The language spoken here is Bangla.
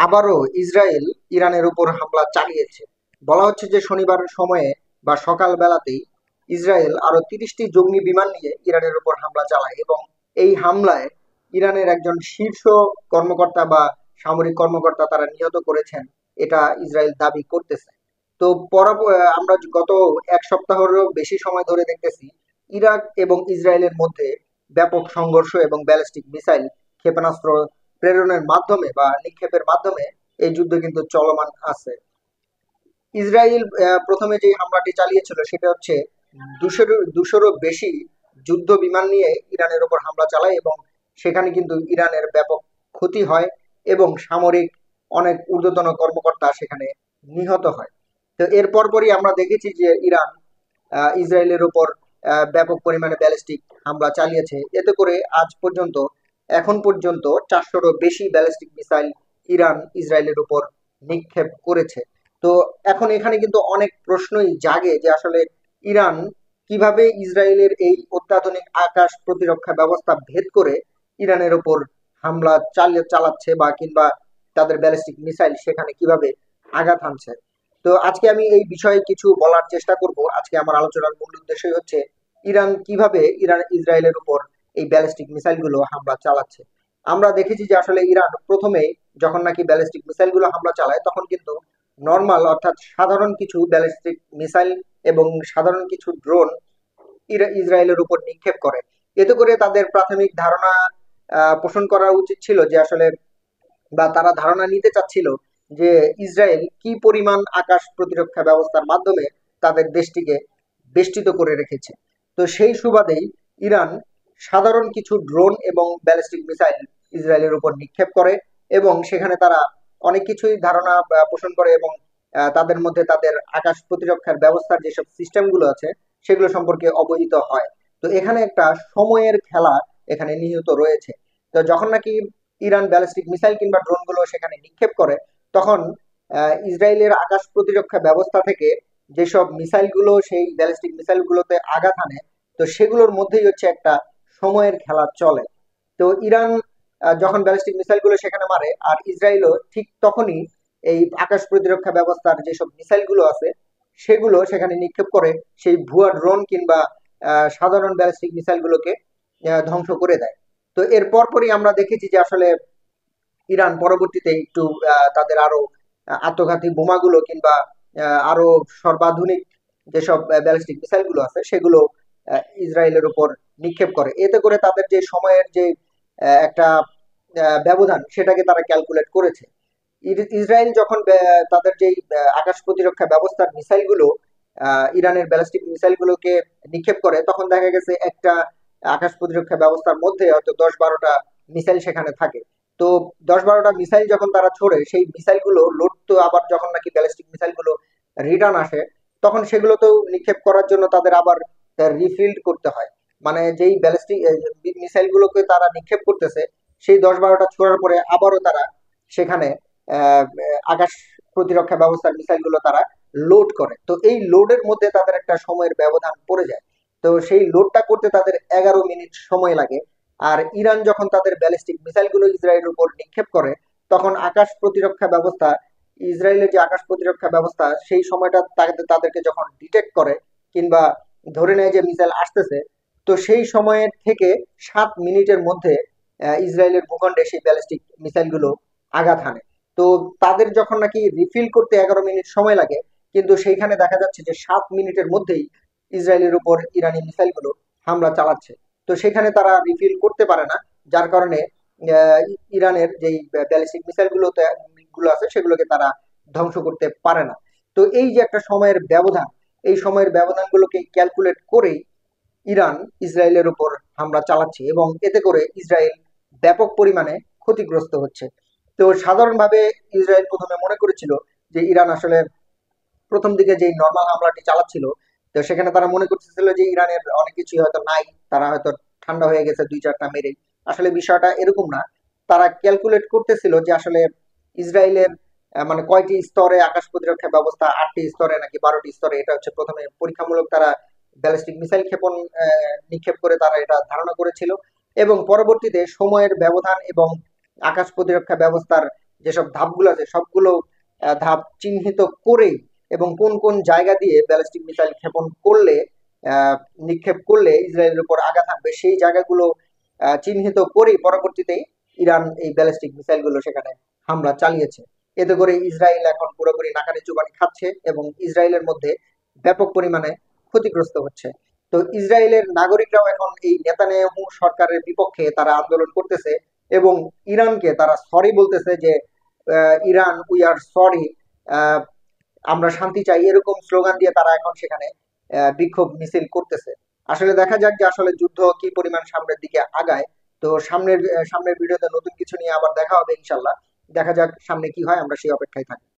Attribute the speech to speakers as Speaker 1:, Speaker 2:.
Speaker 1: আবারও ইসরায়েল ইরানের উপর হামলা চালিয়েছে। বলা হচ্ছে যে শনিবারের সময়ে বা সকাল বেলাতেই ইসরায়েল আরো 30টি জঙ্গি বিমান নিয়ে ইরানের উপর হামলা চালায় এবং এই হামলায় ইরানের একজন শীর্ষ কর্মকর্তা বা সামরিক কর্মকর্তা তারা নিহত করেছেন, এটা ইসরায়েল দাবি করতেছে। তো আমরা গত এক সপ্তাহেরও বেশি সময় ধরে দেখতেছি ইরাক এবং ইসরায়েলের মধ্যে ব্যাপক সংঘর্ষ এবং ব্যালিস্টিক মিসাইল ক্ষেপণাস্ত্র প্রেরণের মাধ্যমে বা নিক্ষেপের মাধ্যমে এই যুদ্ধ কিন্তু চলমান আছে। ইসরায়েল প্রথমে যে হামলাটি চালিয়েছিল সেটা হচ্ছে দুশোরও বেশি যুদ্ধ বিমান নিয়ে ইরানের উপর হামলা চালায় এবং সেখানে কিন্তু ইরানের ব্যাপক ক্ষতি হয় এবং সামরিক অনেক ঊর্ধ্বতন কর্মকর্তা সেখানে নিহত হয়। তো এর পরপরই আমরা দেখেছি যে ইরান ইসরায়েলের উপর ব্যাপক পরিমাণে ব্যালিস্টিক হামলা চালিয়েছে। এতে করে এখন পর্যন্ত 400রও বেশি ব্যালিস্টিক মিসাইল ইরান ইসরায়েলের উপর নিক্ষেপ করেছে। তো এখন এখানে কিন্তু অনেক প্রশ্নই জাগে যে আসলে ইরান কিভাবে ইসরায়েলের এই অত্যাধুনিক আকাশ প্রতিরক্ষা ব্যবস্থা ভেদ করে ইরানের উপর হামলা চালাচ্ছে বা কিংবা তাদের ব্যালিস্টিক মিসাইল সেখানে কিভাবে আঘাত হানছে। তো আজকে আমি এই বিষয়ে কিছু বলার চেষ্টা করব। আজকে আমার আলোচনার মূল উদ্দেশ্যই হচ্ছে ইরান ইসরায়েলের উপর এই ব্যালিস্টিক মিসাইল গুলো হামলা চালাচ্ছে। আমরা দেখেছি যে আসলে ইরান প্রথমে যখন নাকি ব্যালিস্টিক মিসাইল গুলো হামলা চালায় তখন কিন্তু নর্মাল অর্থাৎ সাধারণ কিছু ব্যালিস্টিক মিসাইল এবং সাধারণ কিছু ড্রোন ইসরায়েলের উপর নিক্ষেপ করে। এতে করে তাদের প্রাথমিক ধারণা পোষণ করা উচিত ছিল যে আসলে বা তারা ধারণা নিতে চাচ্ছিল যে ইসরায়েল কি পরিমাণ আকাশ প্রতিরক্ষা ব্যবস্থার মাধ্যমে তাদের দেশটিকে বেষ্টিত করে রেখেছে। তো সেই সুবাদেই ইরান সাধারণ কিছু ড্রোন এবং ব্যালিস্টিক মিসাইল ইসরায়েলের উপর নিক্ষেপ করে এবং সেখানে তারা অনেক কিছুই ধারণা পোষণ করে এবং তাদের মধ্যে তাদের আকাশ প্রতিরক্ষার ব্যবস্থার যেসব সিস্টেমগুলো আছে সেগুলো সম্পর্কে অবহিত হয়। তো এখানে একটা সময়ের খেলা এখানে নিহিত রয়েছে। তো যখন নাকি ইরান ব্যালিস্টিক মিসাইল কিংবা ড্রোন গুলো সেখানে নিক্ষেপ করে তখন ইসরায়েলের আকাশ প্রতিরক্ষা ব্যবস্থা থেকে যেসব মিসাইল গুলো সেই ব্যালিস্টিক মিসাইল গুলোতে আঘাত হানে, তো সেগুলোর মধ্যেই হচ্ছে একটা সময়ের খেলা চলে। তো ইরান যখন ব্যালিস্টিক মিসাইল গুলো সেখানে মারে আর ইসরায়েলও ঠিক তখনই এই আকাশ প্রতিরক্ষা ব্যবস্থার যেসব মিসাইল গুলো আছে সেগুলো সেখানে নিক্ষেপ করে সেই ভুয়া ড্রোন কিংবা সাধারণ ব্যালিস্টিক মিসাইল গুলোকে ধ্বংস করে দেয়। তো এর পরপরই আমরা দেখেছি যে আসলে ইরান পরবর্তীতে একটু তাদের আরো আত্মঘাতী বোমাগুলো কিংবা আরো সর্বাধুনিক যেসব ব্যালিস্টিক মিসাইল গুলো আছে সেগুলো ইসরায়েলের উপর নিক্ষেপ করে। এতে করে তাদের যে সময়ের যে একটা ব্যবধান সেটাকে তারা ক্যালকুলেট করেছে। ইসরায়েল যখন তাদের যেই আকাশ প্রতিরক্ষা ব্যবস্থার মিসাইল গুলো ইরানের ব্যালিস্টিক মিসাইল গুলোকে নিক্ষেপ করে তখন দেখা গেছে একটা আকাশ প্রতিরক্ষা ব্যবস্থার মধ্যে হয়তো 10-12টা মিসাইল সেখানে থাকে। তো 10-12টা মিসাইল যখন তারা ছোড়ে সেই মিসাইল গুলো লোড তো আবার যখন নাকি ব্যালিস্টিক মিসাইল গুলো রিটার্ন আসে তখন সেগুলো তো নিক্ষেপ করার জন্য তাদের আবার রিফিল্ড করতে হয়। মানে যেই ব্যালিস্টিক মিসাইল গুলোকে তারা নিক্ষেপ করতেছে সেই 10-12টা ছোড়ার পরে আবারও তারা সেখানে আহ, আকাশ প্রতিরক্ষা ব্যবস্থার মিসাইল গুলো তারা লোড করে। তো এই লোডের মধ্যে তাদের একটা সময়ের ব্যবধান পড়ে যায়। তো সেই লোডটা করতে তাদের 11 মিনিট সময় লাগে। আর ইরান যখন তাদের ব্যালিস্টিক মিসাইল গুলো ইসরায়েলের উপর নিক্ষেপ করে তখন আকাশ প্রতিরক্ষা ব্যবস্থা ইসরায়েলের যে আকাশ প্রতিরক্ষা ব্যবস্থা সেই সময়টা তাদেরকে যখন ডিটেক্ট করে কিংবা ধরে নেয় যে মিসাইল আসতেছে, তো সেই সময়ের থেকে 7 মিনিটের মধ্যে ইসরায়েলের ভূখণ্ডে সেই ব্যালিস্টিক মিসাইল গুলো আঘাত হানে। তো তাদের যখন নাকি রিফিল করতে 11 মিনিট সময় লাগে কিন্তু সেইখানে দেখা যাচ্ছে যে 7 মিনিটের মধ্যেই ইসরায়েলের উপর ইরানি মিসাইল গুলো হামলা চালাচ্ছে। তো সেখানে তারা রিফিল করতে পারে না, যার কারণে ইরানের যেই ব্যালিস্টিক মিসাইল গুলো আছে সেগুলোকে তারা ধ্বংস করতে পারে না। তো এই যে একটা সময়ের ব্যবধান, এই সময়ের ব্যবধানগুলোকে ক্যালকুলেট করেই ইরান ইসরায়েলের উপর হামলা চালাচ্ছে এবং এতে করে ইসরায়েল ব্যাপক পরিমাণে ক্ষতিগ্রস্ত হচ্ছে। তো সাধারণভাবে ইসরায়েল প্রথমে মনে করেছিল যে ইরান আসলে প্রথম দিকে যেই নর্মাল হামলাটি চালাচ্ছিল, তো সেখানে তারা মনে করতেছিল যে ইরানের অনেক কিছুই হয়তো নাই, তারা হয়তো ঠান্ডা হয়ে গেছে 2-4টা মেরেই। আসলে বিষয়টা এরকম না। তারা ক্যালকুলেট করতেছিল যে আসলে ইসরায়েলের মানে কয়টি স্তরে আকাশ প্রতিরক্ষা ব্যবস্থা, 8টি স্তরে নাকি 12টি স্তরে, এটা হচ্ছে প্রথমে পরীক্ষামূলক তারা ব্যালিস্টিক মিসাইল নিক্ষেপ করে তারা এটা ধারণা করেছিল এবং পরবর্তীতে সময়ের ব্যবধান এবং আকাশ প্রতিরক্ষা ব্যবস্থার যেসব ধাপগুলো আছে সবগুলো ধাপ চিহ্নিত করেই এবং কোন কোন জায়গা দিয়ে ব্যালিস্টিক মিসাইল আহ, নিক্ষেপ করলে ইসরায়েলের উপর আঘাত হানবে সেই জায়গাগুলো চিহ্নিত করেই পরবর্তীতেই ইরান এই ব্যালিস্টিক মিসাইলগুলো সেখানে হামলা চালিয়েছে। এতে করে ইসরায়েল এখন পুরোপুরি নাকানি চুবানি খাচ্ছে এবং ইসরায়েলের মধ্যে ব্যাপক পরিমাণে ক্ষতিগ্রস্ত হচ্ছে। তো ইসরায়েলের নাগরিকরাও এখন এই নেতানিয়াহু সরকারের বিপক্ষে তারা আন্দোলন করতেছে এবং ইরানকে তারা সরি বলতেছে যে ইরান উই আর সরি, আমরা শান্তি চাই, এরকম স্লোগান দিয়ে তারা এখন সেখানে বিক্ষোভ মিছিল করতেছে। আসলে দেখা যাক যে আসলে যুদ্ধ কি পরিমাণ সামনের দিকে আগায়। তো সামনের ভিডিওতে নতুন কিছু নিয়ে আবার দেখা হবে ইনশাল্লাহ। দেখা যাক সামনে কি হয়, আমরা সেই অপেক্ষায় থাকি।